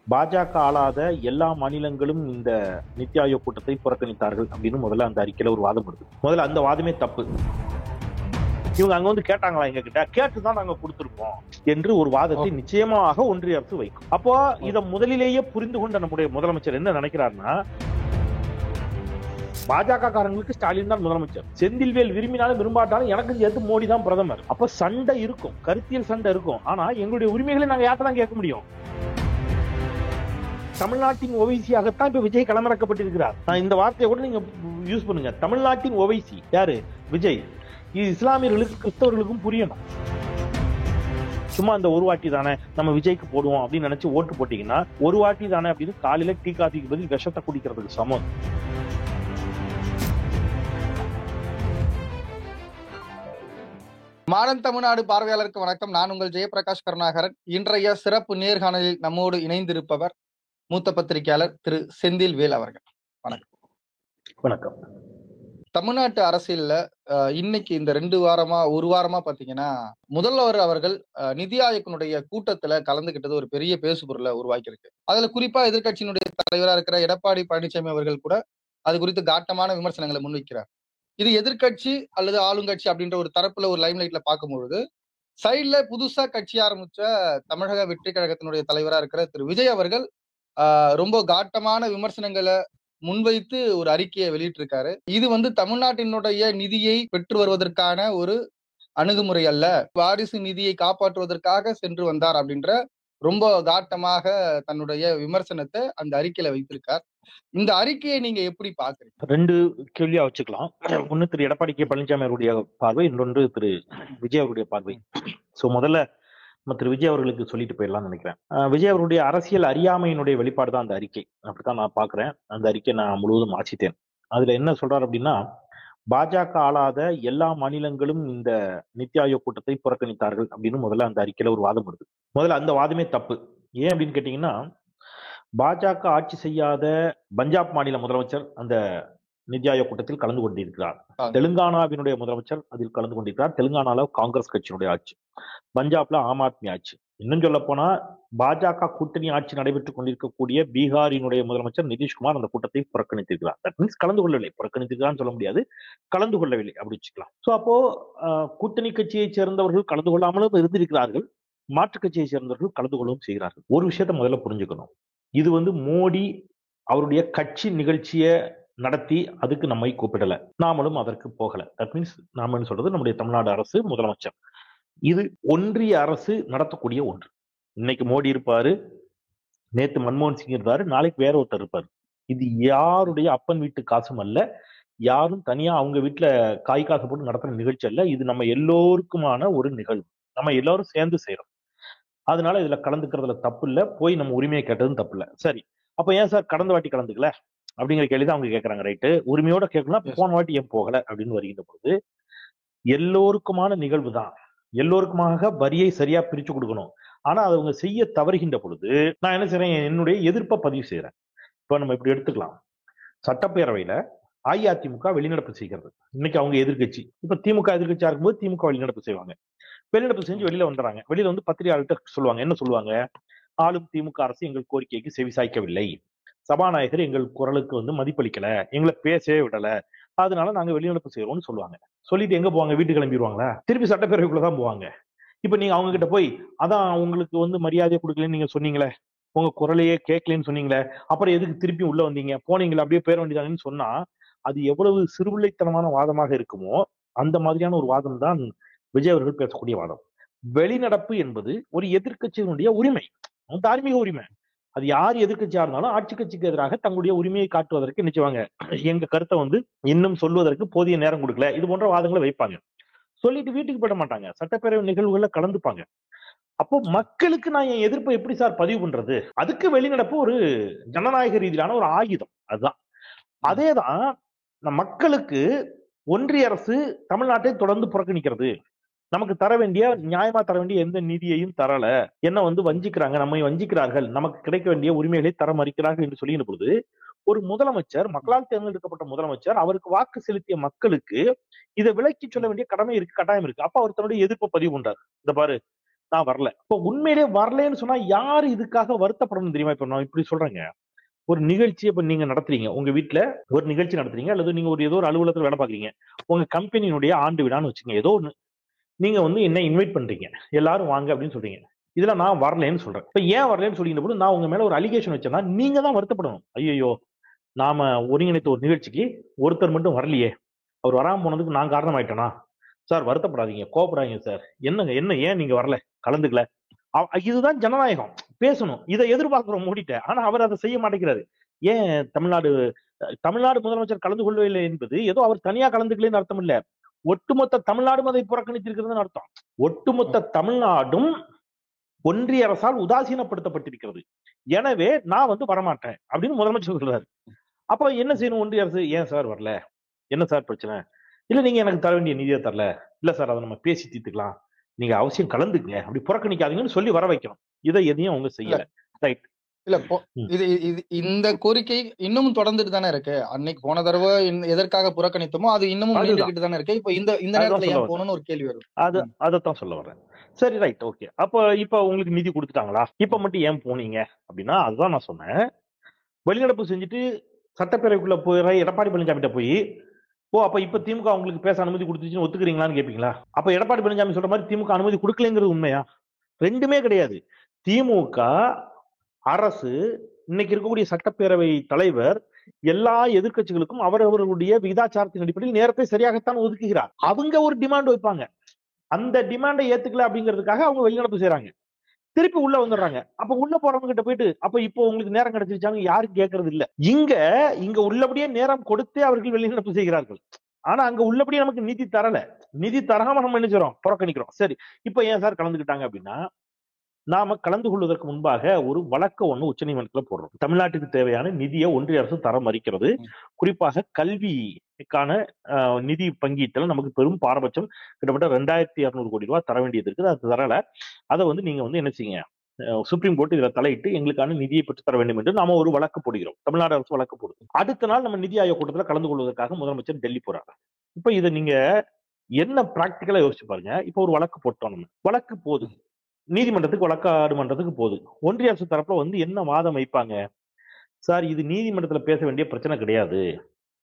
பாஜக ஆளாத எல்லா மாநிலங்களும் இந்த நித்தி ஆயோக் கூட்டத்தை புறக்கணித்தார்கள் அப்படின்னு முதல்ல அந்த அறிக்கையில ஒரு வாதம் வருது. முதல்ல அந்த வாதமே தப்பு. இவங்க அங்க வந்து கேட்டாங்களா, எங்க கிட்ட கேட்டுதான் நாங்க கொடுத்திருப்போம் என்று ஒரு வாதத்தை நிச்சயமாக ஒன்றிய அரசு வைக்கும். அப்போ இதை முதலிலேயே புரிந்து கொண்ட நம்முடைய முதலமைச்சர் என்ன நினைக்கிறாருன்னா, பாஜக காரங்களுக்கு ஸ்டாலின் தான் முதலமைச்சர், செந்தில்வேல் விரும்பினாலும் விரும்பாட்டாலும் எனக்கு சேர்த்து மோடி தான் பிரதமர். அப்ப சண்டை இருக்கும், கருத்தியல் சண்டை இருக்கும். ஆனா எங்களுடைய உரிமைகளை நாங்க யார்கிட்ட தான் கேட்க முடியும்? தமிழ்நாட்டின் ஓவைசியாகத்தான் இப்ப விஜய் களமிறக்கப்பட்டிருக்கிறார். இந்த வார்த்தையை கூட நீங்க யூஸ் பண்ணுங்க. தமிழ்நாட்டின் ஓவைசி யாரு? விஜய். இது இஸ்லாமியர்களுக்கு கிறிஸ்தவர்களுக்கும் புரியணும். சும்மா இந்த ஒரு வாட்டி தானே நம்ம விஜய்க்கு போடுவோம் அப்படின்னு நினைச்சு ஓட்டு போட்டீங்கன்னா, ஒரு வாட்டி தானே அப்படின்னு காலையில டீ காஃபிக்கு பதில் விஷத்தை குடிக்கிறதுக்கு சமம். மாடர்ன் தமிழ்நாடு பார்வையாளருக்கு வணக்கம். நான் உங்கள் ஜெயபிரகாஷ் கருணாகரன். இன்றைய சிறப்பு நேர்காணலில் நம்மோடு இணைந்திருப்பவர் மூத்த பத்திரிகையாளர் திரு செந்தில்வேல் அவர்கள். வணக்கம். வணக்கம். தமிழ்நாட்டு அரசியல்ல இன்னைக்கு இந்த ஒரு வாரமா பாத்தீங்கன்னா, முதல்வர் அவர்கள் நிதி ஆயோக்கினுடைய கூட்டத்துல கலந்துகிட்டது ஒரு பெரிய பேசு பொருளை உருவாக்கி இருக்கு. அதுல குறிப்பா எதிர்கட்சியினுடைய தலைவராக இருக்கிற எடப்பாடி பழனிசாமி அவர்கள் கூட அது குறித்து காட்டமான விமர்சனங்களை முன்வைக்கிறார். இது எதிர்கட்சி அல்லது ஆளுங்கட்சி அப்படின்ற ஒரு தரப்புல ஒரு லைம்லைட்ல பார்க்கும்பொழுது, சைட்ல புதுசா கட்சி ஆரம்பிச்ச தமிழக வெற்றி கழகத்தினுடைய தலைவரா இருக்கிற திரு விஜய் அவர்கள் ரொம்ப காட்டமான விமர்சனங்களை முன்வைத்து ஒரு அறிக்கையை வெளியிட்டிருக்காரு. இது தமிழ்நாட்டினுடைய நிதியை பெற்று வருவதற்கான ஒரு அணுகுமுறை அல்ல, வாரிசு நிதியை காப்பாற்றுவதற்காக சென்று வந்தார் அப்படின்ற ரொம்ப காட்டமாக தன்னுடைய விமர்சனத்தை அந்த அறிக்கையில வைத்திருக்கார். இந்த அறிக்கையை நீங்க எப்படி பாக்குறீங்க? ரெண்டு கேள்வியா வச்சுக்கலாம். ஒன்னு திரு எடப்பாடி கே பழனிசாமி அவருடைய பார்வை, இன்னொன்று திரு விஜய் அவருடைய பார்வை. சோ முதல்ல திரு விஜய் அவர்களுக்கு சொல்லிட்டு போயிடலாம் நினைக்கிறேன். விஜய் அவருடைய அரசியல் அறியாமையினுடைய வெளிப்பாடு தான் அந்த அறிக்கை. அப்படித்தான் நான் பாக்குறேன். அந்த அறிக்கை நான் முழுவதும் வாசித்தேன். அதுல என்ன சொல்றாரு அப்படின்னா, பாஜக ஆளாத எல்லா மாநிலங்களும் இந்த நித்தி ஆயோக் கூட்டத்தை புறக்கணித்தார்கள் அப்படின்னு முதல்ல அந்த அறிக்கையில ஒரு வாதம் வருது. முதல்ல அந்த வாதமே தப்பு. ஏன் அப்படின்னு கேட்டீங்கன்னா, பாஜக ஆட்சி செய்யாத பஞ்சாப் மாநில முதலமைச்சர் அந்த நிதி ஆயோக் கூட்டத்தில் கலந்து கொண்டிருக்கிறார். தெலுங்கானாவினுடைய முதலமைச்சர் அதில் கலந்து கொண்டிருக்கிறார். தெலுங்கானால காங்கிரஸ் கட்சியினுடைய ஆட்சி, பஞ்சாப்ல ஆம் ஆத்மி ஆட்சி. இன்னும் சொல்ல போனா பாஜக கூட்டணி ஆட்சி நடைபெற்றுக் கொண்டிருக்கக்கூடிய பீகாரினுடைய முதலமைச்சர் நிதிஷ்குமார் அந்த கூட்டத்தை புறக்கணித்திருக்கிறார். தட் மீன்ஸ் கலந்து கொள்ளவில்லை. புறக்கணித்திருக்கிறான்னு சொல்ல முடியாது, கலந்து கொள்ளவில்லை அப்படி வச்சுக்கலாம். சோ அப்போ கூட்டணி கட்சியை சேர்ந்தவர்கள் கலந்து கொள்ளாமலும் இருந்திருக்கிறார்கள், மாற்றுக் கட்சியை சேர்ந்தவர்கள் கலந்து கொள்ளவும் செய்கிறார்கள். ஒரு விஷயத்தை முதல்ல புரிஞ்சுக்கணும். இது மோடி அவருடைய கட்சி நிகழ்ச்சியை நடத்தி அதுக்கு நம்மை கூப்பிடல, நாமளும் அதற்கு போகல. தட் மீன்ஸ் நாம சொல்றது நம்முடைய தமிழ்நாடு அரசு, முதலமைச்சர். இது ஒன்றிய அரசு நடத்தக்கூடிய ஒன்று. இன்னைக்கு மோடி இருப்பாரு, நேத்து மன்மோகன் சிங் இருந்தாரு, நாளைக்கு வேற ஒருத்தர் இருப்பாரு. இது யாருடைய அப்பன் வீட்டு காசும் அல்ல, யாரும் தனியா அவங்க வீட்டுல காய் காசு போட்டு நடத்துற நிகழ்ச்சி அல்ல. இது நம்ம எல்லோருக்குமான ஒரு நிகழ்வு, நம்ம எல்லாரும் சேர்ந்து செய்யறோம். அதனால இதுல கலந்துக்கிறதுல தப்பு இல்ல, போய் நம்ம உரிமையை கேட்டதும் தப்பு இல்ல. சரி, அப்ப ஏன் சார் கடந்த வாட்டி கலந்துக்கல அப்படிங்கிற கேள்விதான் அவங்க கேட்கறாங்க. ரைட்டு, உரிமையோட கேட்கலாம். போன வாட்டி ஏன் போகல அப்படின்னு வருகின்ற பொழுது, எல்லோருக்குமான நிகழ்வு தான், எல்லோருக்குமாக வரியை சரியா பிரிச்சு கொடுக்கணும். ஆனா அதை அவங்க செய்ய தவறுகின்ற பொழுது நான் என்ன செய்யறேன், என்னுடைய எதிர்ப்பை பதிவு செய்யறேன். இப்ப நம்ம இப்படி எடுத்துக்கலாம். சட்டப்பேரவையில அஇஅதிமுக வெளிநடப்பு செய்கிறது. இன்னைக்கு அவங்க எதிர்கட்சி. இப்ப திமுக எதிர்கட்சியா இருக்கும்போது திமுக வெளிநடப்பு செய்வாங்க. வெளிநடப்பு செஞ்சு வெளியில வந்துடுறாங்க. வெளியில பத்திரிகையாளர்கிட்ட சொல்லுவாங்க. என்ன சொல்லுவாங்க? ஆளும் திமுக அரசு எங்கள் கோரிக்கைக்கு செவிசாய்க்கவில்லை, சபாநாயகர் எங்கள் குரலுக்கு மதிப்பளிக்கல, எங்களை பேசவே விடல, அதனால நாங்க வெளிநடப்பு செய்யறோம்னு சொல்லுவாங்க. சொல்லிட்டு எங்க போவாங்க? வீட்டுக்கு கிளம்பிடுவாங்களா? திருப்பி சட்டப்பேரவைக்குள்ளதான் போவாங்க. இப்ப நீங்க அவங்க கிட்ட போய், அதான் உங்களுக்கு மரியாதை கொடுக்கலன்னு நீங்க சொன்னீங்களே, உங்க குரலையே கேட்கலன்னு சொன்னீங்களே, அப்புறம் எதுக்கு திருப்பி உள்ள வந்தீங்க, போனீங்களா, அப்படியே பேர வேண்டியதானு சொன்னா அது எவ்வளவு சிறுபிள்ளைத்தனமான வாதமாக இருக்குமோ அந்த மாதிரியான ஒரு வாதம் தான் விஜய் அவர்கள் பேசக்கூடிய வாதம். வெளிநடப்பு என்பது ஒரு எதிர்கட்சியினுடைய உரிமை, தார்மீக உரிமை. அது யார் எதிர்கட்சியா இருந்தாலும் ஆட்சி கட்சிக்கு எதிராக தங்களுடைய உரிமையை காட்டுவதற்கு நினைச்சுவாங்க, எங்க கருத்தை இன்னும் சொல்வதற்கு போதிய நேரம் கொடுக்கல, இது போன்ற வாதங்களை வைப்பாங்க. சொல்லிட்டு வீட்டுக்கு போயிட மாட்டாங்க, சட்டப்பேரவை நிகழ்வுகள்ல கலந்துப்பாங்க. அப்போ மக்களுக்கு நான் என் எதிர்ப்பை எப்படி சார் பதிவு பண்றது? அதுக்கு வெளிநடப்பு ஒரு ஜனநாயக ரீதியிலான ஒரு ஆயுதம். அதுதான். அதேதான் மக்களுக்கு ஒன்றிய அரசு தமிழ்நாட்டை தொடர்ந்து புறக்கணிக்கிறது, நமக்கு தர வேண்டிய, நியாயமா தர வேண்டிய எந்த நிதியையும் தரல, என்ன வஞ்சிக்கிறாங்க, நம்மை வஞ்சிக்கிறார்கள், நமக்கு கிடைக்க வேண்டிய உரிமைகளை தர மறுக்கிறார்கள் என்று சொல்லுகிற பொழுது, ஒரு முதலமைச்சர், மக்களால் தேர்ந்தெடுக்கப்பட்ட முதலமைச்சர், அவருக்கு வாக்கு செலுத்திய மக்களுக்கு இதை விளக்கி சொல்ல வேண்டிய கடமை இருக்கு, கட்டாயம் இருக்கு. அப்ப அவர் தன்னுடைய எதிர்ப்பை பதிவு பண்றாரு. இந்த பாரு, நான் வரல. இப்போ உண்மையிலேயே வரலன்னு சொன்னா யாரு இதுக்காக வருத்தப்படணும் தெரியுமா? இப்ப நான் இப்படி சொல்றேங்க. ஒரு நிகழ்ச்சி இப்ப நீங்க நடத்துறீங்க. உங்க வீட்ல ஒரு நிகழ்ச்சி நடத்துறீங்க, அல்லது நீங்க ஏதோ ஒரு அலுவலகத்துல வேலை பார்க்குறீங்க. உங்க கம்பெனியினுடைய ஆண்டு விழான்னு வச்சுக்கங்க. ஏதோ ஒண்ணு. நீங்க என்ன இன்வைட் பண்றீங்க. எல்லாரும் வாங்க அப்படின்னு சொல்றீங்க. இதுல நான் வரலைன்னு சொல்றேன். இப்ப ஏன் வரலைன்னு சொல்லிக்கிற போது நான் உங்க மேல ஒரு அலிகேஷன் வச்சேன்னா நீங்க தான் வருத்தப்படணும். ஐயையோ! நாம ஒருங்கிணைத்த ஒரு நிகழ்ச்சிக்கு ஒருத்தர் மட்டும் வரலையே. அவர் வராம போனதுக்கு நான் காரணம் ஆயிட்டேனா? சார் வருத்தப்படாதீங்க, கோவப்படாதீங்க சார். என்னங்க ஏன் நீங்க வரல? கலந்துக்கல. இதுதான் ஜனநாயகம். பேசணும். இதை எதிர்பார்க்கிறோம் மோடிட்ட. ஆனா அவர் அதை செய்ய மாட்டேங்கிறாரு. ஏன் தமிழ்நாடு முதலமைச்சர் கலந்து கொள்ளவில்லை என்பது ஏதோ அவர் தனியா கலந்துக்கலன்னு அர்த்தம் இல்ல. ஒட்டுமொத்த தமிழ்நாடும் அதை புறக்கணித்திருக்கிறதுன்னு அர்த்தம். ஒட்டுமொத்த தமிழ்நாடும் ஒன்றிய அரசால் உதாசீனப்படுத்தப்பட்டிருக்கிறது. எனவே நான் வரமாட்டேன் அப்படின்னு முதலமைச்சர் சொல்றாரு. அப்ப என்ன செய்யணும் ஒன்றிய அரசு? ஏன் சார் வரல? என்ன சார் பிரச்சனை? இல்ல நீங்க எனக்கு தர வேண்டிய நிதியை தரல. இல்ல சார் அதை நம்ம பேசி தீர்த்துக்கலாம். நீங்க அவசியம் கலந்துங்க. அப்படி புறக்கணிக்காதீங்கன்னு சொல்லி வர வைக்கணும். இதை எதையும் அவங்க செய்யல. ரைட். இல்ல இந்த கோரிக்கை இன்னமும் தொடர்ந்துட்டு தானே இருக்கு. அன்னைக்கு போன தடவை எதற்காக புறக்கணித்தோமோ அது இன்னமும் நீண்டுகிட்டு தானே இருக்கு. இப்ப இந்த நேரத்துல ஏன் போகணும்னு ஒரு கேள்வி வருது. அதைத்தான் சொல்ல வரேன். சரி, ரைட், ஓகே. இப்ப உங்களுக்கு நிதி கொடுத்துட்டாங்களா? இப்ப மட்டும் ஏன் போனீங்க அப்படின்னா அதுதான் நான் சொன்னேன். வெளிநடப்பு செஞ்சுட்டு சட்டப்பேரவைக்குள்ள போய் எடப்பாடி பழனிசாமி போய் அப்ப இப்ப திமுக உங்களுக்கு பேச அனுமதி கொடுத்துச்சுன்னு ஒத்துக்கிறீங்களான்னு கேட்பீங்களா? அப்ப எடப்பாடி பழனிசாமி சொல்ற மாதிரி திமுக அனுமதி கொடுக்கலங்கிறது உண்மையா? ரெண்டுமே கிடையாது. திமுக அரசு இன்னைக்கு இருக்கக்கூடிய சட்டப்பேரவை தலைவர் எல்லா எதிர்கட்சிகளுக்கும் அவரவர்களுடைய விகிதாச்சாரத்தின் அடிப்படையில் நேரத்தை சரியாகத்தான் ஒதுக்குகிறார். அவங்க ஒரு டிமாண்ட் வைப்பாங்க. அந்த டிமாண்டை ஏத்துக்கல அப்படிங்கிறதுக்காக அவங்க வெளிநடப்பு செய்யறாங்க. திருப்பி உள்ள வந்துடுறாங்க. அப்ப உள்ள போறவங்க கிட்ட போயிட்டு இப்போ உங்களுக்கு நேரம் கிடைச்சிருச்சாங்க யாரும் கேட்கறது இல்ல. இங்க உள்ளபடியே நேரம் கொடுத்தே அவர்கள் வெளிநடப்பு செய்கிறார்கள். ஆனா அங்க உள்ளபடியே நமக்கு நிதி தரல. நிதி தராம நம்ம என்ன செய்றோம்? புறக்கணிக்கிறோம். சரி, இப்ப ஏன் சார் கலந்துக்கிட்டாங்க அப்படின்னா நாம கலந்து கொள்வதற்கு முன்பாக ஒரு வழக்கு ஒண்ணு உச்சநீதிமன்றத்துல போடுறோம். தமிழ்நாட்டுக்கு தேவையான நிதியை ஒன்றிய அரசு தர மறுக்கிறது. குறிப்பாக கல்விக்கான நிதி பங்கீட்டுல நமக்கு பெரும் பாரபட்சம். கிட்டத்தட்ட 2200 கோடி ரூபாய் தர வேண்டியது இருக்குது. அது தரல. அதை நீங்க என்ன செய்யுங்க, சுப்ரீம் கோர்ட் இதுல தலையிட்டு எங்களுக்கான நிதியை பெற்று தர வேண்டும் என்று நாம ஒரு வழக்கு போடுகிறோம். தமிழ்நாடு அரசு வழக்கு போடுது. அடுத்த நாள் நம்ம நிதி ஆயோக் கூட்டத்துல கலந்து கொள்வதற்காக முதலமைச்சர் டெல்லி போறாங்க. இப்ப இதை நீங்க என்ன பிராக்டிக்கலா யோசிச்சு பாருங்க. இப்ப ஒரு வழக்கு போட்டோம். நம்ம வழக்கு போகுது, நீதிமன்றத்துக்கு வழக்காடு மன்றத்துக்கு போகுது. ஒன்றிய அரசு தரப்புல என்ன வாதம் வைப்பாங்க? சார், இது நீதிமன்றத்துல பேச வேண்டிய பிரச்சனை கிடையாது.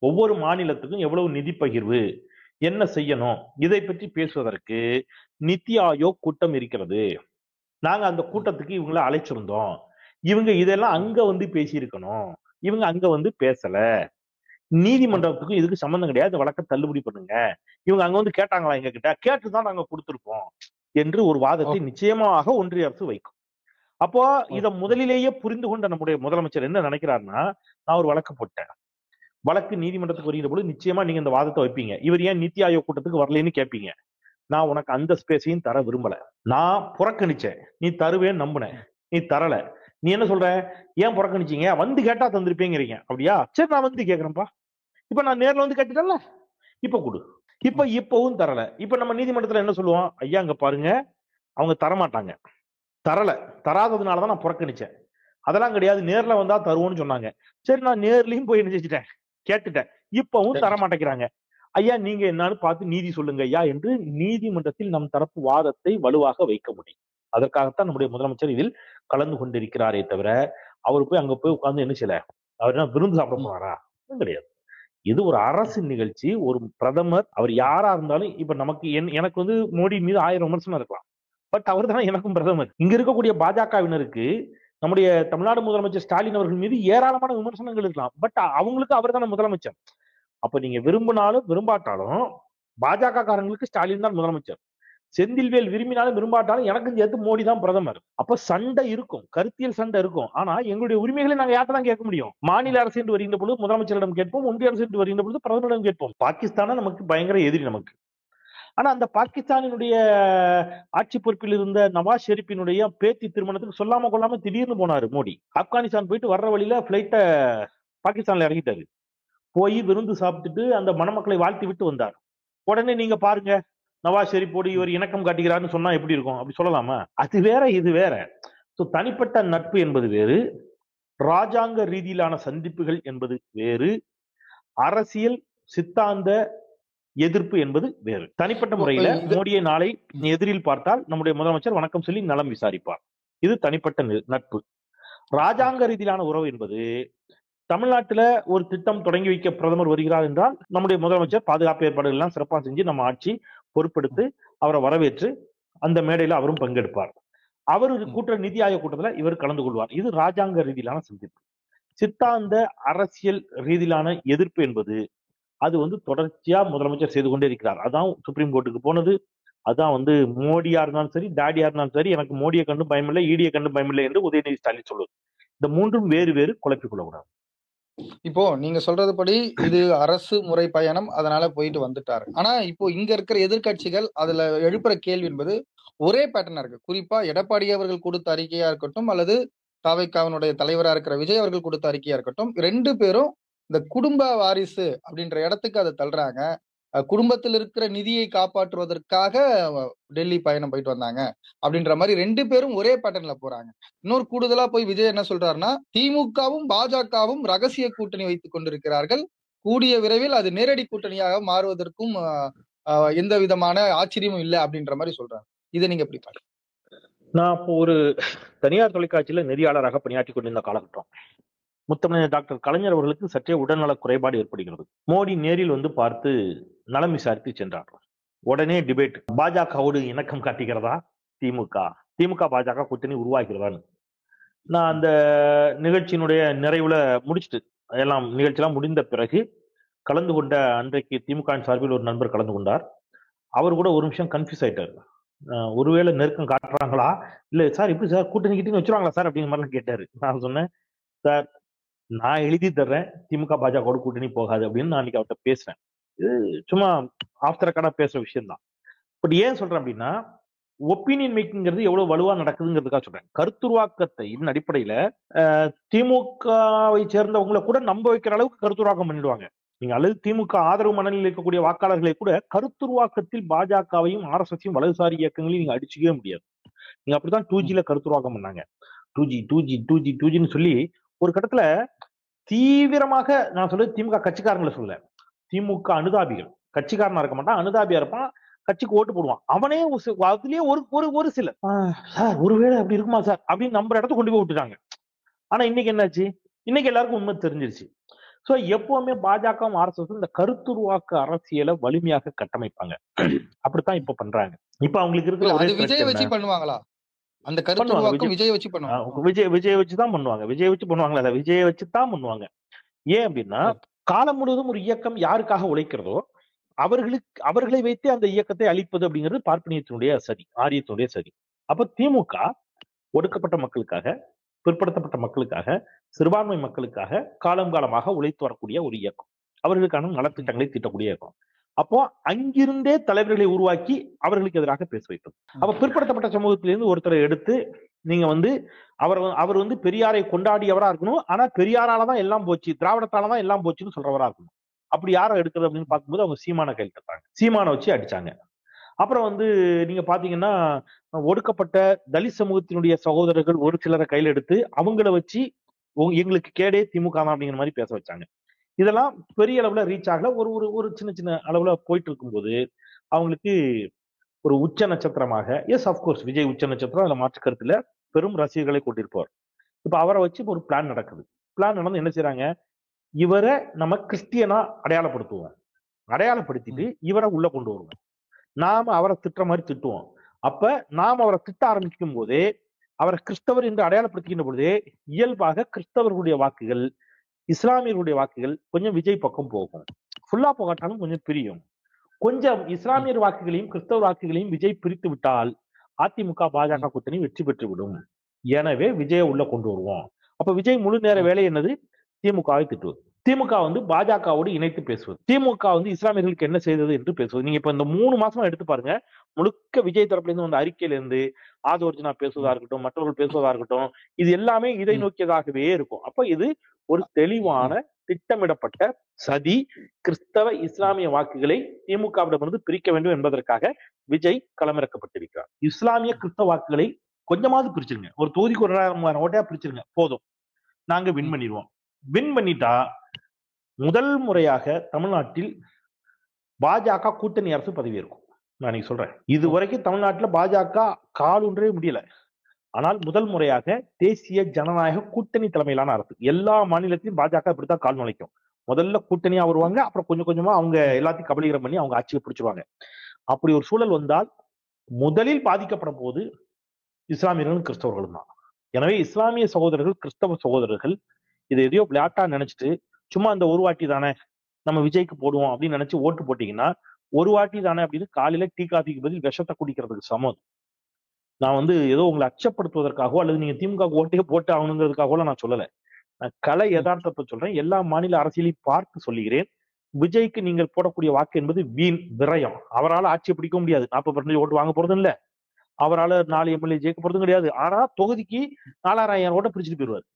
ஒவ்வொரு மாநிலத்துக்கும் எவ்வளவு நிதி பகிர்வு, என்ன செய்யணும், இதை பற்றி பேசுவதற்கு நிதி ஆயோக் கூட்டம் இருக்கிறது. நாங்க அந்த கூட்டத்துக்கு இவங்களை அழைச்சிருந்தோம். இவங்க இதெல்லாம் அங்க பேசியிருக்கணும். இவங்க அங்க பேசல. நீதிமன்றத்துக்கும் இதுக்கு சம்பந்தம் கிடையாது. வழக்கை தள்ளுபடி பண்ணுங்க. இவங்க அங்க கேட்டாங்களா? எங்க கிட்ட கேட்டுதான் நாங்க கொடுத்திருப்போம் என்று ஒரு வாதத்தை நிச்சயமாக ஒன்றிய அரசு வைக்கும். அப்போ இதை முதலிலேயே புரிந்து கொண்ட நம்முடைய முதலமைச்சர் என்ன நினைக்கிறாருன்னா, நான் ஒரு வழக்கு போட்டேன். வழக்கு நீதிமன்றத்துக்கு வருகிற பொழுது நிச்சயமா நீங்க இந்த வாதத்தை வைப்பீங்க. இவர் ஏன் நித்தி ஆயோக் கூட்டத்துக்கு வரலன்னு கேட்பீங்க. நான் உனக்கு அந்த ஸ்பேஸையும் தர விரும்பல. நான் புறக்கணிச்சேன். நீ தருவேன்னு நம்பினேன். நீ தரல. நீ என்ன சொல்ற? ஏன் புறக்கணிச்சீங்க? கேட்டா தந்திருப்பேங்கிறீங்க. அப்படியா? சரி, நான் கேட்கிறேன்ப்பா. இப்ப நான் நேர்ல கேட்டுட்டேன்ல, இப்ப கொடு. இப்பவும் தரல. இப்ப நம்ம நீதிமன்றத்துல என்ன சொல்லுவோம்? ஐயா, அங்க பாருங்க, அவங்க தரமாட்டாங்க. தரல. தராததுனாலதான் நான் புறக்கணிச்சேன். அதெல்லாம் கிடையாது, நேர்ல வந்தா தருவோம்னு சொன்னாங்க. சரி, நான் நேர்லயும் போய் என்ன செஞ்சுட்டேன், கேட்டுட்டேன். இப்பவும் தரமாட்டேங்கிறாங்க. ஐயா, நீங்க என்னன்னு பார்த்து நீதி சொல்லுங்க ஐயா என்று நீதிமன்றத்தில் நம் தரப்பு வாதத்தை வலுவாக வைக்க முடியும். அதற்காகத்தான் நம்முடைய முதலமைச்சர் இதில் கலந்து கொண்டிருக்கிறாரே தவிர அவர் போய் அங்க போய் உட்கார்ந்து என்ன செய்யல. அவர் என்ன விருந்து சாப்பிட போறாரா? கிடையாது. இது ஒரு அரசு நிகழ்ச்சி. ஒரு பிரதமர், அவர் யாரா இருந்தாலும், இப்ப நமக்கு எனக்கு மோடி மீது 1000 விமர்சனம் இருக்கலாம். பட் அவர் தான் எனக்கும் பிரதமர். இங்க இருக்கக்கூடிய பாஜகவினருக்கு நம்முடைய தமிழ்நாடு முதலமைச்சர் ஸ்டாலின் அவர்கள் மீது ஏராளமான விமர்சனங்கள் இருக்கலாம். பட் அவங்களுக்கு அவர் தானே முதலமைச்சர். அப்ப நீங்க விரும்பினாலும் விரும்பாட்டாலும் பாஜக காரங்களுக்கு ஸ்டாலின் தான் முதலமைச்சர். செந்தில்வேல் விரும்பினாலும் விரும்பாட்டாலும் எனக்கும் சேர்த்து மோடி தான் பிரதமர். அப்ப சண்டை இருக்கும், கருத்தியல் சண்டை இருக்கும். ஆனா எங்களுடைய உரிமைகளை நாங்க யார்ட்ட தான் கேட்க முடியும்? மாநில அரசு என்று வருகின்ற பொழுது முதலமைச்சரிடம் கேட்போம், ஒன்றிய அரசு என்று வருகின்ற பொழுது பிரதமரிடம் கேட்போம். பாகிஸ்தானா நமக்கு பயங்கர எதிரி நமக்கு. ஆனா அந்த பாகிஸ்தானினுடைய ஆட்சி பொறுப்பில் இருந்த நவாஸ் ஷெரீப்பினுடைய பேத்தி திருமணத்துக்கு சொல்லாம கொள்ளாம திடீர்னு போனாரு மோடி. ஆப்கானிஸ்தான் போயிட்டு வர்ற வழியில பிளைட்டை பாகிஸ்தான்ல இறங்கிட்டாரு. போய் விருந்து சாப்பிட்டுட்டு அந்த மணமக்களை வாழ்த்தி விட்டு வந்தார். உடனே நீங்க பாருங்க, நவாஸ் ஷெரீப்போடு இவர் இணக்கம் காட்டுகிறார்னு சொன்னா எப்படி இருக்கும்? அப்படி சொல்லலாமா? அது வேற, இது வேற. தனிப்பட்ட நட்பு என்பது வேறு, ராஜாங்க ரீதியிலான சந்திப்புகள் என்பது வேறு, அரசியல் சித்தாந்த எதிர்ப்பு என்பது வேறு. தனிப்பட்ட இப்போ முறையில இது மோடியை நாளை எதிரில் பார்த்தால் நம்முடைய முதலமைச்சர் வணக்கம் சொல்லி நலம் விசாரிப்பார். இது தனிப்பட்ட நட்பு. ராஜாங்க ரீதியிலான உறவு என்பது தமிழ்நாட்டுல ஒரு திட்டம் தொடங்கி வைக்க பிரதமர் வருகிறார் என்றால் நம்முடைய முதலமைச்சர் பாதுகாப்பு ஏற்பாடுகள் எல்லாம் சிறப்பாக செஞ்சு நம்ம ஆட்சி பொறுப்பெடுத்து அவரை வரவேற்று அந்த மேடையில அவரும் பங்கெடுப்பார். அவரு கூட்டுற நிதி ஆயோக் கூட்டத்துல இவர் கலந்து கொள்வார். இது ராஜாங்க ரீதியிலான சந்திப்பு. சித்தாந்த அரசியல் ரீதியிலான எதிர்ப்பு என்பது அது தொடர்ச்சியா முதலமைச்சர் செய்து கொண்டே இருக்கிறார். அதான் சுப்ரீம் கோர்ட்டுக்கு போனது. அதான் மோடியா இருந்தாலும் சரி, டாடியா இருந்தாலும் சரி, எனக்கு மோடியை கண்டு பயமில்லை, ஈடியை கண்டு பயமில்லை என்று உதயநிதி ஸ்டாலின் சொல்லுவது. இந்த மூன்றும் வேறு வேறு குழப்பிக் கொள்ளக்கூடாது. இப்போ நீங்க சொல்றதுபடி இது அரசு முறை பயணம், அதனால போயிட்டு வந்துட்டாரு. ஆனா இப்போ இங்க இருக்கிற எதிர்க்கட்சிகள் அதுல எழுப்புற கேள்வி என்பது ஒரே பேட்டர்னா இருக்கு. குறிப்பா எடப்பாடி அவர்கள் கொடுத்த அறிக்கையா இருக்கட்டும், அல்லது தவிகவினுடைய தலைவரா இருக்கிற விஜய் அவர்கள் கொடுத்த அறிக்கையா இருக்கட்டும், 2 பேரும் இந்த குடும்ப வாரிசு அப்படின்ற இடத்துக்கு அதை தள்ளுறாங்க. குடும்பத்தில் இருக்கிற நிதியை காப்பாற்றுவதற்காக டெல்லி பயணம் போயிட்டு வந்தாங்க அப்படின்ற மாதிரி 2 பேரும் ஒரே பேட்டர்ன்ல போறாங்க. இன்னொரு கூடுதலா போய் விஜய் என்ன சொல்றாருன்னா, திமுகவும் பாஜகவும் ரகசிய கூட்டணி வைத்துக் கொண்டிருக்கிறார்கள். கூடிய விரைவில் அது நேரடி கூட்டணியாக மாறுவதற்கும் எந்த விதமான ஆச்சரியமும் இல்லை அப்படின்ற மாதிரி சொல்றாங்க. இதை நீங்க எப்படி பாருங்க? நான் இப்போ ஒரு தனியார் தொலைக்காட்சியில நெறியாளராக பணியாற்றி கொண்டிருந்த காலகட்டம். முத்தமிழர் டாக்டர் கலைஞர் அவர்களுக்கு சற்றே உடல்நல குறைபாடு ஏற்படுகிறது. மோடி நேரில் பார்த்து நலம் விசாரித்து சென்றார். உடனே டிபேட், பாஜகவோடு இணக்கம் காட்டுகிறதா திமுக பாஜக கூட்டணி உருவாகிறதான்னு. நான் அந்த நிகழ்ச்சியினுடைய நிறைவுல முடிச்சுட்டு எல்லாம் நிகழ்ச்சியெல்லாம் முடிந்த பிறகு கலந்து கொண்ட அன்றைக்கு திமுக சார்பில் ஒரு நண்பர் கலந்து கொண்டார். அவர் கூட ஒரு நிமிஷம் கன்ஃபியூஸ் ஆயிட்டார். ஒருவேளை நெருக்கம் காட்டுறாங்களா, இல்ல சார் இப்படி சார் கூட்டணி கிட்டே வச்சிருவாங்களா சார் அப்படிங்கிற மாதிரி கேட்டாரு. நான் சொன்னேன், சார் நான் எழுதி தர்றேன் திமுக பாஜக கூட்டணி போகாது அப்படின்னு நான் அன்னைக்கு அவர்கிட்ட பேசுறேன். இது சும்மா ஆஃப் த ரெக்கார்டா பேசுற விஷயம் தான். பட் ஏன் சொல்றேன் அப்படின்னா, ஒப்பீனியன் மேக்கிங்கிறது எவ்வளவு வலுவா நடக்குதுங்கிறதுக்காக சொல்றேன். கருத்துருவாக்கத்தின் அடிப்படையில திமுகவை சேர்ந்தவங்களை கூட நம்ப வைக்கிற அளவுக்கு கருத்துருவாக்கம் பண்ணிடுவாங்க. நீங்க அல்லது திமுக ஆதரவு மனநிலையில் இருக்கக்கூடிய வாக்காளர்களை கூட கருத்துருவாக்கத்தில் பாஜகவையும் ஆர்எஸ்எஸையும் வலதுசாரி இயக்கங்களையும் நீங்க அடிச்சுக்கவே முடியாது. நீங்க அப்படிதான் 2Gல கருத்துருவாக்கம் பண்ணாங்க. 2Gன்னு சொல்லி ஒரு கட்டத்துல தீவிரமாக, நான் சொல்றது திமுக கட்சிக்காரங்களை சொல்ல, திமுக அனுதாபிகள், கட்சிக்காரனா இருக்க மாட்டான், அனுதாபியா இருப்பான், கட்சிக்கு ஓட்டு போடுவான். அவனே அதுலயே ஒரு சில சார் ஒருவேளை அப்படி இருக்குமா சார் அப்படின்னு நம்புற இடத்த கொண்டு போய் விட்டுட்டாங்க. ஆனா இன்னைக்கு என்னாச்சு? இன்னைக்கு எல்லாருக்கும் உண்மை தெரிஞ்சிருச்சு. சோ எப்பவுமே பாஜகவும் ஆர்எஸ்எஸ் இந்த கருத்துருவாக்க அரசியலை வலிமையாக கட்டமைப்பாங்க. அப்படித்தான் இப்ப பண்றாங்க. இப்ப அவங்களுக்கு இருக்கிற விஜய் வச்சு பண்ணுவாங்களா? அந்த கருத்துருவாக்கம் விஜய் வச்சு பண்ணுவாங்க. விஜய் வச்சு தான் பண்ணுவாங்க. விஜய் வச்சு பண்ணுவாங்களா? அதை விஜய் வச்சு தான் பண்ணுவாங்க. ஏன் அப்படின்னா, காலம் முழுவதும் ஒரு இயக்கம் யாருக்காக உழைக்கிறதோ அவர்களை வைத்தே அந்த இயக்கத்தை அழிப்பது அப்படிங்கிறது பார்ப்பனியத்தினுடைய சதி, ஆரியத்தினுடைய சதி. அப்ப திமுக ஒடுக்கப்பட்ட மக்களுக்காக, பிற்படுத்தப்பட்ட மக்களுக்காக, சிறுபான்மை மக்களுக்காக காலம் காலமாக உழைத்து வரக்கூடிய ஒரு இயக்கம். அவர்களுக்கான நலத்திட்டங்களை தீட்டக்கூடிய இயக்கம். அப்போ அங்கிருந்தே தலைவர்களை உருவாக்கி அவர்களுக்கு எதிராக பேச வைப்பது. அப்ப பிற்படுத்தப்பட்ட சமூகத்திலிருந்து ஒருத்தரை எடுத்து நீங்க அவர் பெரியாரை கொண்டாடியவரா இருக்கணும். ஆனா பெரியாராலதான் எல்லாம் போச்சு, திராவிடத்தாலதான் எல்லாம் போச்சுன்னு சொல்றவரா இருக்கணும். அப்படி யாரை எடுக்கிறது அப்படின்னு பார்க்கும்போது அவங்க சீமான கையில் தட்டாங்க. சீமானை வச்சு அடிச்சாங்க. அப்புறம் நீங்க பாத்தீங்கன்னா, ஒடுக்கப்பட்ட தலித் சமூகத்தினுடைய சகோதரர்கள் ஒரு சிலரை கையில் எடுத்து அவங்கள வச்சு எங்களுக்கு கேடே திமுக தான் அப்படிங்கிற மாதிரி பேச வச்சாங்க. இதெல்லாம் பெரிய அளவுல ரீச் ஆகல. ஒரு சின்ன சின்ன அளவுல போயிட்டு இருக்கும்போது அவங்களுக்கு ஒரு உச்ச நட்சத்திரமாக, எஸ் அப்கோர்ஸ் விஜய் உச்ச நட்சத்திரம், அதுல மாற்று கருத்துல பெரும் ரசிகர்களை கொண்டிருப்பார். இப்ப அவரை வச்சு ஒரு பிளான் நடக்குது. பிளான் நடந்து என்ன செய்யறாங்க, இவரை நம்ம கிறிஸ்டியனா அடையாளப்படுத்துவோம். அடையாளப்படுத்திட்டு இவரை உள்ள கொண்டு வருவோம். நாம அவரை திட்டுற மாதிரி திட்டுவோம். அப்ப நாம் அவரை திட்ட ஆரம்பிக்கும் போதே, அவரை கிறிஸ்தவர் என்று அடையாளப்படுத்துகின்ற பொழுதே இயல்பாக கிறிஸ்தவர்களுடைய வாக்குகள், இஸ்லாமியர்களுடைய வாக்குகள் கொஞ்சம் விஜய் பக்கம் போகும். ஃபுல்லா போகாட்டாலும் கொஞ்சம் பிரியும். கொஞ்சம் இஸ்லாமியர் வாக்குகளையும் கிறிஸ்தவ வாக்குகளையும் விஜய் பிரித்து விட்டால் அதிமுக பாஜக கூட்டணி வெற்றி பெற்றுவிடும். எனவே விஜயை உள்ள கொண்டு வருவோம். அப்ப விஜய் முழு நேர வேலை என்னது? திமுகவை திட்டுவது. திமுக பாஜகவோடு இணைத்து பேசுவது. திமுக இஸ்லாமியர்களுக்கு என்ன செய்தது என்று பேசுவது. நீங்க இப்ப இந்த 3 மாசமா எடுத்து பாருங்க, முழுக்க விஜய் தரப்புல இருந்து வந்த அறிக்கையில இருந்து ஆதோர்ஜனா பேசுவதா இருக்கட்டும், மற்றவர்கள் பேசுவதா இருக்கட்டும், இது எல்லாமே இதை நோக்கியதாகவே இருக்கும். அப்ப இது ஒரு தெளிவான திட்டமிடப்பட்ட சதி. கிறிஸ்தவ இஸ்லாமிய வாக்குகளை திமுகவிடமிருந்து பிரிக்க வேண்டும் என்பதற்காக விஜய் களமிறக்கப்பட்டிருக்கிறார். இஸ்லாமிய கிறிஸ்தவ வாக்குகளை கொஞ்சமாவது பிரிச்சிருங்க, ஒரு தொகுதிக்கு 1,000 ஓட்டையா பிரிச்சிருங்க, போதும், நாங்க வின் பண்ணிடுவோம். வின் பண்ணிட்டா முதல் முறையாக தமிழ்நாட்டில் பாஜக கூட்டணி அரசு பதவி இருக்கும். நான் நீங்க சொல்றேன், இது வரைக்கும் தமிழ்நாட்டில் பாஜக கால் ஒன்றே முடியல. ஆனால் முதல் முறையாக தேசிய ஜனநாயக கூட்டணி தலைமையிலான அரசு. எல்லா மாநிலத்திலும் பாஜக இப்படித்தான் கால் நுழைக்கும். முதல்ல கூட்டணியா வருவாங்க, அப்புறம் கொஞ்சம் கொஞ்சமா அவங்க எல்லாத்தையும் கபலீகரம் பண்ணி அவங்க ஆட்சியை பிடிச்சிருவாங்க. அப்படி ஒரு சூழல் வந்தால் முதலில் பாதிக்கப்பட போது இஸ்லாமியர்களும் கிறிஸ்தவர்களும் தான். எனவே இஸ்லாமிய சகோதரர்கள், கிறிஸ்தவ சகோதரர்கள் இதை எதையோ விளையாட்டா நினைச்சிட்டு சும்மா அந்த ஒரு வாட்டி தானே நம்ம விஜய்க்கு போடுவோம் அப்படின்னு நினைச்சு ஓட்டு போட்டீங்கன்னா, ஒரு வாட்டி தானே அப்படின்னு காலையில டீ காஃபிக்கு பதில் விஷத்தை குடிக்கிறதுக்கு சமம். நான் ஏதோ உங்களை அச்சப்படுத்துவதற்காகவோ அல்லது நீங்க திமுக ஓட்டே போட்டு ஆகணுங்கிறதுக்காகவோ நான் சொல்லல. நான் கலை யதார்த்தத்தை சொல்றேன். எல்லா மாநில அரசியலையும் பார்த்து சொல்லுகிறேன். விஜய்க்கு நீங்கள் போடக்கூடிய வாக்கு என்பது வீண் விரயம். அவரால் ஆட்சியை பிடிக்க முடியாது. 40% ஓட்டு வாங்க போறதும் இல்ல, அவரால் 4 எம்எல்ஏ ஜெயிக்க போறதும் கிடையாது. ஆனா தொகுதிக்கு 4000 ஓட்டை பிரிச்சுட்டு போயிருவாரு.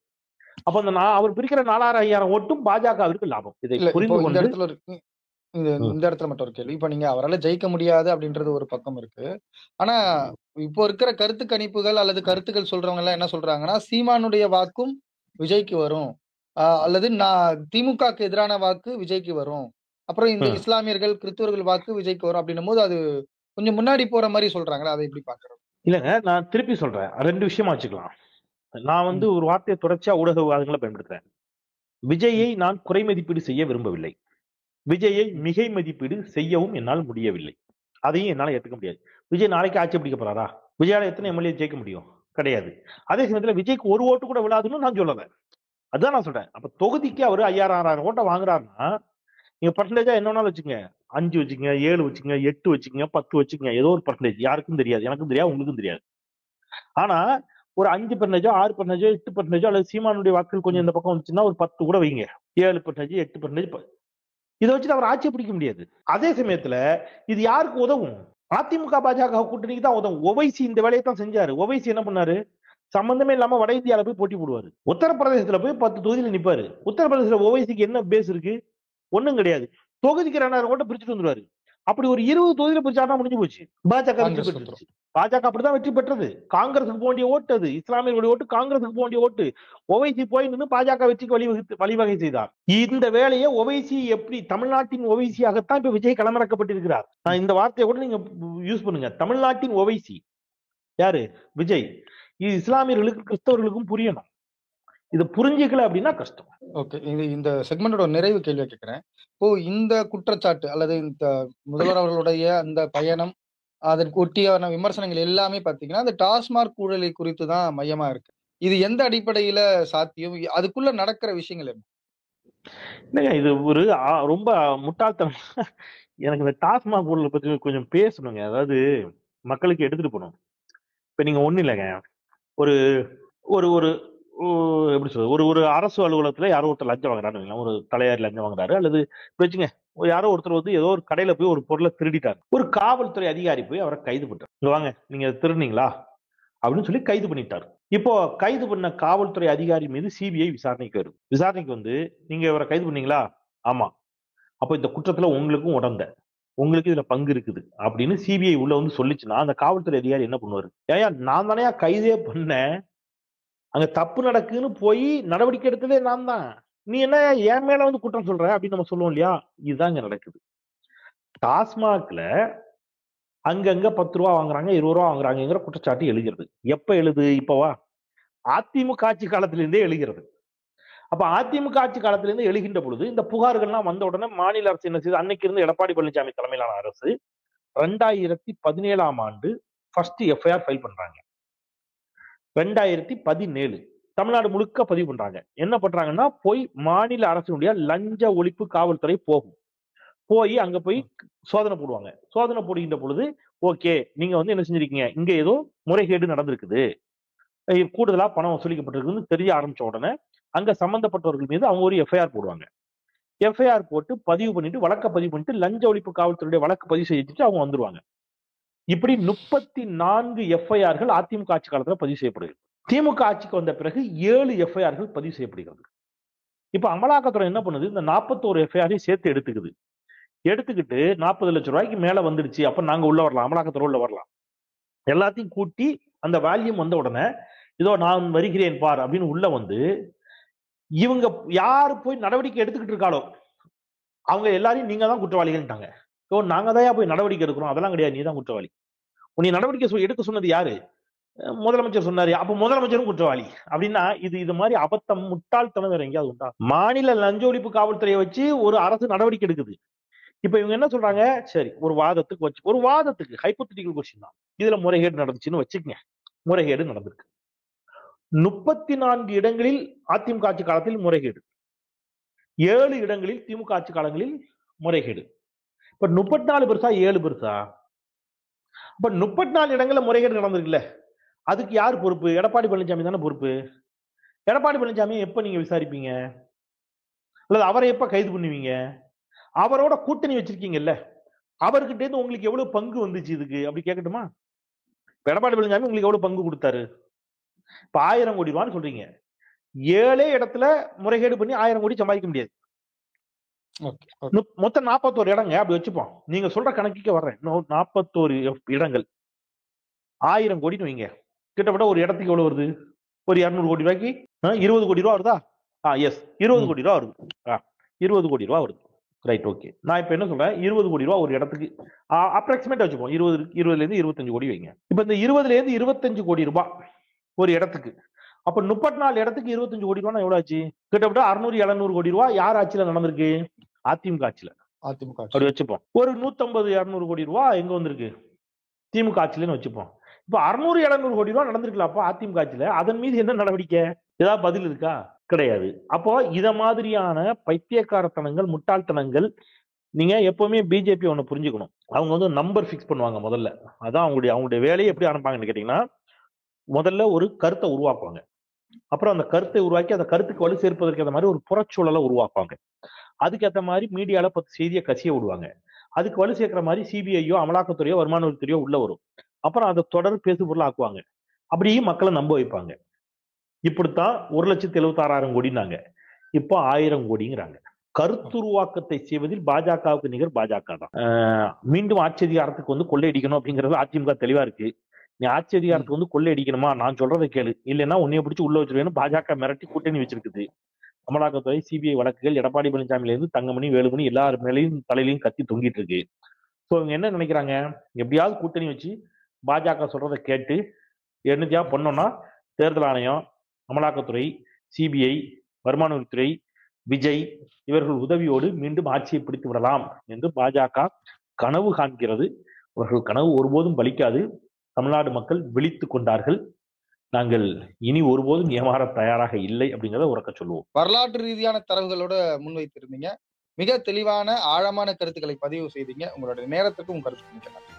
அப்ப அவர் பிரிக்கிற 4000 ஓட்டும் பாஜகவிற்கு லாபம். இதை புரிந்து கொண்டு இந்த இடத்துல மட்டும் ஒரு கேள்வி. இப்ப நீங்க அவரால் ஜெயிக்க முடியாது அப்படின்றது ஒரு பக்கம் இருக்கு. ஆனா இப்போ இருக்கிற கருத்து கணிப்புகள் அல்லது கருத்துக்கள் சொல்றவங்க எல்லாம் என்ன சொல்றாங்கன்னா, சீமானுடைய வாக்கும் விஜய்க்கு வரும், அல்லது திமுகக்கு எதிரான வாக்கு விஜய்க்கு வரும், அப்புறம் இந்த இஸ்லாமியர்கள் கிறிஸ்தவர்கள் வாக்கு விஜய்க்கு வரும் அப்படின்னும் போது அது கொஞ்சம் முன்னாடி போற மாதிரி சொல்றாங்களா? அதை எப்படி பாக்குறோம்? இல்லங்க, நான் திருப்பி சொல்றேன். 2 விஷயமா வச்சுக்கலாம். நான் ஒரு வார்த்தையை தொடர்ச்சியா ஊடக விவாதங்களை பயன்படுத்துறேன். விஜயை நான் குறை மதிப்பீடு செய்ய விரும்பவில்லை. விஜயை மிகை மதிப்பீடு செய்யவும் என்னால் முடியவில்லை. அதையும் என்னால ஏற்றுக்க முடியாது. விஜய் நாளைக்கு ஆட்சி பிடிக்க போறாரா? விஜயால எத்தனை எம்எல்ஏ ஜெயிக்க முடியும்? கிடையாது. அதே சமயத்துல விஜய்க்கு ஒரு ஓட்டு கூட விழாதுன்னு நான் சொல்லல. அதுதான் நான் சொல்றேன். அப்ப தொகுதிக்கு அவரு 5000 ஓட்டை வாங்குறாருன்னா நீங்க பர்சன்டேஜா என்னன்னாலும் வச்சுங்க, 5 வச்சுங்க, 7 வச்சுங்க, 8 வச்சுங்க, 10 வச்சுங்க, ஏதோ ஒரு பர்சன்டேஜ். யாருக்கும் தெரியாது, எனக்கும் தெரியாது, உங்களுக்கும் தெரியாது. ஆனா ஒரு 5%, 6%, 8% அல்லது சீமானுடைய வாக்குகள் கொஞ்சம் இந்த பக்கம் வந்துச்சுன்னா ஒரு 10 கூட வைங்க, 7%, 8%. இதை வச்சுட்டு அவர் ஆட்சியை பிடிக்க முடியாது. அதே சமயத்துல இது யாருக்கு உதவும்? அதிமுக பாஜக கூட்டணிக்கு தான் உதவும். ஓவைசி இந்த வேலையை தான் செஞ்சாரு. ஓவைசி என்ன பண்ணாரு? சம்பந்தமே இல்லாம வட இந்தியால போய் போட்டி போடுவாரு. உத்தரப்பிரதேசத்துல போய் 10 தொகுதியில நிப்பாரு. உத்தரப்பிரதேசத்துல ஓவைசிக்கு என்ன பேஸ் இருக்கு? ஒண்ணும் கிடையாது. தொகுதிக்கு 2000 ஓட்ட பிரிச்சுட்டு வந்துருவாரு. அப்படி ஒரு 20 தொகுதியில பிரிச்சாட்டா முடிஞ்சு போச்சு. பாஜக வெற்றி பெற்றுச்சு. பாஜக அப்படிதான் வெற்றி பெற்றது. காங்கிரஸுக்கு போக வேண்டிய ஓட்டு அது. இஸ்லாமியர்களுடைய ஓட்டு காங்கிரஸுக்கு போக வேண்டிய ஓட்டு. ஓவைசி போய் நின்று பாஜக வெற்றிக்கு வழிவகை செய்தார். இந்த வேலையை ஓவைசி எப்படி தமிழ்நாட்டின் ஓவைசியாகத்தான் இப்ப விஜய் களமிறக்கப்பட்டிருக்கிறார். நான் இந்த வார்த்தையை கூட நீங்க யூஸ் பண்ணுங்க. தமிழ்நாட்டின் ஓவைசி யாரு? விஜய். இது இஸ்லாமியர்களுக்கும் கிறிஸ்தவர்களுக்கும் புரியணும். இது புரிஞ்சுக்கல அப்படின்னா கஷ்டம். ஓகே, இந்த செக்மெண்டோட நிறைவு கேள்வியை கேட்கிறேன். இப்போ இந்த குற்றச்சாட்டு அல்லது இந்த முதல்வர் அவர்களுடைய அந்த பயணம், அதற்கு ஒட்டியான விமர்சனங்கள் எல்லாமே பாத்தீங்கன்னா அந்த டாஸ்மாக் ஊழலை குறித்து தான் மையமா இருக்கு. இது எந்த அடிப்படையில சாத்தியம்? அதுக்குள்ள நடக்கிற விஷயங்கள் என்ன? இல்லைங்க, இது ஒரு ரொம்ப முட்டாள்தனம். எனக்கு இந்த டாஸ்மாக் ஊழலை பத்தி கொஞ்சம் பேசணுங்க. அதாவது மக்களுக்கு எடுத்துட்டு போகணும். இப்ப நீங்க ஒண்ணு இல்லைங்க, ஒரு ஒரு ஒரு எப்படி சொல்றது, ஒரு அரசு அலுவலகத்துல யாரோ ஒருத்தர் லஞ்சம் வாங்குறாரு, ஒரு தலையாரி லஞ்சம் வாங்குறாரு, அல்லது வச்சுங்க யாரோ ஒருத்தர் ஏதோ ஒரு கடையில போய் ஒரு பொருளை திருடிட்டாரு. ஒரு காவல்துறை அதிகாரி போய் அவரை கைது பண்ணிட்டார். இங்க வாங்க, நீங்க திருடுனீங்களா அப்படின்னு சொல்லி கைது பண்ணிட்டாரு. இப்போ கைது பண்ண காவல்துறை அதிகாரி மீது சிபிஐ விசாரணைக்கு வருது. விசாரணைக்கு நீங்க இவரை கைது பண்ணீங்களா? ஆமா. அப்ப இந்த குற்றத்துல உங்களுக்கும் உடந்த, உங்களுக்கு இதுல பங்கு இருக்குது அப்படின்னு சிபிஐ உள்ள சொல்லிச்சுன்னா அந்த காவல்துறை அதிகாரி என்ன பண்ணுவாரு? ஏயா நான் தானே கைதே பண்ணேன், அங்க தப்பு நடக்குன்னு போய் நடவடிக்கை எடுத்ததே நான் தான், நீ என்ன என் மேல குற்றம் சொல்ற அப்படின்னு நம்ம சொல்லுவோம் இல்லையா? இதுதான் இங்க நடக்குது. டாஸ்மாக்ல அங்கங்க 10 ரூபா வாங்குறாங்க, 20 ரூபா வாங்குறாங்கிற குற்றச்சாட்டு எழுகிறது. எப்ப எழுது? இப்பவா? அதிமுக ஆட்சி காலத்திலிருந்தே எழுகிறது. அப்ப அதிமுக ஆட்சி காலத்திலிருந்து எழுகின்ற பொழுது இந்த புகார்கள்லாம் வந்த உடனே மாநில அரசு என்ன செய்யுது? அன்னைக்கு இருந்து எடப்பாடி பழனிசாமி தலைமையிலான அரசு 2017 ஆண்டு ஃபர்ஸ்ட் எஃப்ஐஆர் ஃபைல் பண்றாங்க. 2017 தமிழ்நாடு முழுக்க பதிவு பண்றாங்க. என்ன பண்றாங்கன்னா, போய் மாநில அரசினுடைய லஞ்ச ஒழிப்பு காவல்துறை போய் அங்க போய் சோதனை போடுவாங்க. சோதனை போடுகின்ற பொழுது ஓகே, நீங்க என்ன செஞ்சிருக்கீங்க, இங்க ஏதோ முறைகேடு நடந்திருக்குது, கூடுதலா பணம் வசூலிக்கப்பட்டிருக்குன்னு தெரிய ஆரம்பிச்ச உடனே அங்க சம்பந்தப்பட்டவர்கள் மீது அவங்க ஒரு எஃப்ஐஆர் போடுவாங்க. எஃப்ஐஆர் போட்டு பதிவு பண்ணிட்டு வழக்க பதிவு பண்ணிட்டு லஞ்ச ஒழிப்பு காவல்துறையுடைய வழக்கு பதிவு செஞ்சுட்டு அவங்க வந்துருவாங்க. இப்படி 34 எஃப்ஐஆர்கள் அதிமுக ஆட்சி காலத்துல பதிவு செய்யப்படுகிறது. திமுக ஆட்சிக்கு வந்த பிறகு 7 எஃப்ஐஆர்கள் பதிவு செய்யப்படுகிறது. இப்ப அமலாக்கத்துறை என்ன பண்ணுது? இந்த 41 எஃப்ஐஆரையும் சேர்த்து எடுத்துக்கிட்டு 40 லட்சம் ரூபாய்க்கு மேல வந்துடுச்சு, அப்ப நாங்க உள்ள வரலாம், அமலாக்கத்துறை உள்ள வரலாம். எல்லாத்தையும் கூட்டி அந்த வேல்யூம் வந்த உடனே இதோ நான் வருகிறேன் பார் அப்படின்னு உள்ள இவங்க யாரு போய் நடவடிக்கை எடுத்துக்கிட்டு இருக்காளோ அவங்க எல்லாரையும் நீங்க தான் குற்றவாளிகள்ட்டாங்க. நாங்க தான் போய் நடவடிக்கை எடுக்கிறோம், அதெல்லாம் கிடையாது, நீ தான் குற்றவாளி. உன்னை நடவடிக்கை எடுக்க சொன்னது யாரு? முதலமைச்சர் சொன்னாரு, அப்ப முதலமைச்சரும் குற்றவாளி அப்படின்னா இது மாதிரி அபத்தம், முட்டாள்தனம் வேற எங்கேயாவது உண்டா? மாநில லஞ்ச ஒழிப்பு காவல்துறையை வச்சு ஒரு அரசு நடவடிக்கை எடுக்குது. இப்ப இவங்க என்ன சொல்றாங்க, சரி ஒரு வாதத்துக்கு ஹைப்போதெட்டிக்கல் கொஸ்டின் தான், இதுல முறைகேடு நடந்துச்சுன்னு வச்சுக்கங்க. முறைகேடு நடந்திருக்கு. 34 இடங்களில் அதிமுக ஆட்சி காலத்தில் முறைகேடு, 7 இடங்களில் திமுக ஆட்சி காலங்களில் முறைகேடு. இப்ப 34 பெருசா 7 பெருசா? அப்ப 34 இடங்கள்ல முறைகேடு நடந்திருக்குல்ல, அதுக்கு யார் பொறுப்பு? எடப்பாடி பழனிசாமி தானே பொறுப்பு. எடப்பாடி பழனிசாமி எப்ப நீங்க விசாரிப்பீங்க? அல்லது அவரை எப்ப கைது பண்ணுவீங்க? அவரோட கூட்டணி வச்சிருக்கீங்கல்ல, அவர்கிட்ட இருந்து உங்களுக்கு எவ்வளவு பங்கு வந்துச்சு இதுக்கு அப்படி கேட்கட்டுமா? எடப்பாடி பழனிசாமி உங்களுக்கு எவ்வளவு பங்கு கொடுத்தாரு? இப்ப 1000 கோடி ரூபான்னு சொல்றீங்க. 7 இடத்துல முறைகேடு பண்ணி 1000 கோடி சம்பாதிக்க முடியாது. மொத்தம் 41 இடங்க அப்படி வச்சுப்போம். நீங்க சொல்ற கணக்குக்கு வர்றேன். 41 இடங்கள் 1000 கோடின்னு வைங்க. கிட்டத்தட்ட ஒரு இடத்துக்கு எவ்வளவு வருது? ஒரு 200 கோடி ரூபாய்க்கு 20 கோடி ரூபா வருதா? எஸ், 20 கோடி ரூபா வருது. 20 கோடி ரூபா வருது. Right, okay. நான் இப்ப என்ன சொல்றேன், 20 கோடி ரூபா ஒரு இடத்துக்கு அப்ராக்சிமேட்டா வச்சுப்போம். 20ல இருந்து 25 கோடி வைங்க. இப்ப இந்த 20ல இருந்து 25 கோடி ரூபாய் ஒரு இடத்துக்கு, அப்ப 34 இடத்துக்கு 25 கோடி ரூபாய் எவ்வளவு ஆச்சு? கிட்டத்தட்ட 600-700 கோடி ரூபாய் யார் ஆட்சியில நடந்திருக்கு? அதிமுக ஆட்சியில. அப்படி வச்சுப்போம். ஒரு 150-200 கோடி ரூபாய் எங்க வந்திருக்கு? திமுக ஆட்சியிலன்னு வச்சுப்போம். இப்ப 600-700 கோடி ரூபாய் நடந்திருக்கலாம் அதிமுக ஆட்சியில. அதன் மீது என்ன நடவடிக்கை? ஏதாவது பதில் இருக்கா? கிடையாது. அப்போ இத மாதிரியான பைத்தியக்காரத்தனங்கள், முட்டாள்தனங்கள், நீங்க எப்பவுமே பிஜேபி ஒண்ணு புரிஞ்சுக்கணும். அவங்க வந்து நம்பர் பிக்ஸ் பண்ணுவாங்க முதல்ல. அதான் அவங்களுடைய வேலையை எப்படி ஆரம்பிப்பாங்கன்னு கேட்டீங்கன்னா, முதல்ல ஒரு கருத்தை உருவாக்குவாங்க. அப்புறம் அந்த கருத்தை உருவாக்கி அந்த கருத்துக்கு வலு சேர்ப்பதற்கு ஏற்ற மாதிரி ஒரு புறச்சூழலை உருவாக்குவாங்க. அதுக்கேற்ற மாதிரி மீடியால 10 செய்தியை கசிய விடுவாங்க. அதுக்கு வலு சேர்க்கிற மாதிரி சிபிஐயோ, அமலாக்கத்துறையோ, வருமான வரித்துறையோ உள்ள வரும். அப்புறம் அதை தொடர் பேசு பொருள் ஆக்குவாங்க. அப்படியே மக்களை நம்ப வைப்பாங்க. இப்படித்தான் 1,76,000 கோடினாங்க, இப்போ 1000 கோடிங்கிறாங்க. கருத்துருவாக்கத்தை செய்வதில் பாஜகவுக்கு நிகர் பாஜக தான். மீண்டும் ஆட்சி அதிகாரத்துக்கு வந்து கொள்ளையடிக்கணும் அப்படிங்கறது அதிமுக தெளிவா இருக்கு. நீ ஆட்சி அதிகாரத்துக்கு வந்து கொள்ளையடிக்கணுமா, நான் சொல்றதை கேளு, இல்லைன்னா உன்னைய பிடிச்சி உள்ள வச்சிருவேன்னு பாஜக மிரட்டி கூட்டணி வச்சிருக்குது. அமலாக்கத்துறை, சிபிஐ வழக்குகள் எடப்பாடி பழனிசாமில இருந்து தங்கமணி, வேலுமணி எல்லார் மேலையும் தலையிலையும் கத்தி தொங்கிட்டு இருக்கு. சோ இவங்க என்ன நினைக்கிறாங்க, எப்படியாவது கூட்டணி வச்சு பாஜக சொல்றதை கேட்டு என்னத்தையா பண்ணோம்னா தேர்தல் ஆணையம், அமலாக்கத்துறை, சிபிஐ, வருமான வரித்துறை, விஜய் இவர்கள் உதவியோடு மீண்டும் ஆட்சியை பிடித்து விடலாம் என்று பாஜக கனவு காண்கிறது. அவர்கள் கனவு ஒருபோதும் பலிக்காது. தமிழ்நாடு மக்கள் விழித்துக் கொண்டார்கள். நாங்கள் இனி ஒருபோதும் ஏமாற தயாராக இல்லை அப்படிங்கிறத உறக்க சொல்லுவோம். வரலாற்று ரீதியான தரவுகளோட முன்வைத்திருந்தீங்க. மிக தெளிவான ஆழமான கருத்துக்களை பதிவு செய்தீங்க. உங்களுடைய நேரத்துக்கு உங்க கருத்து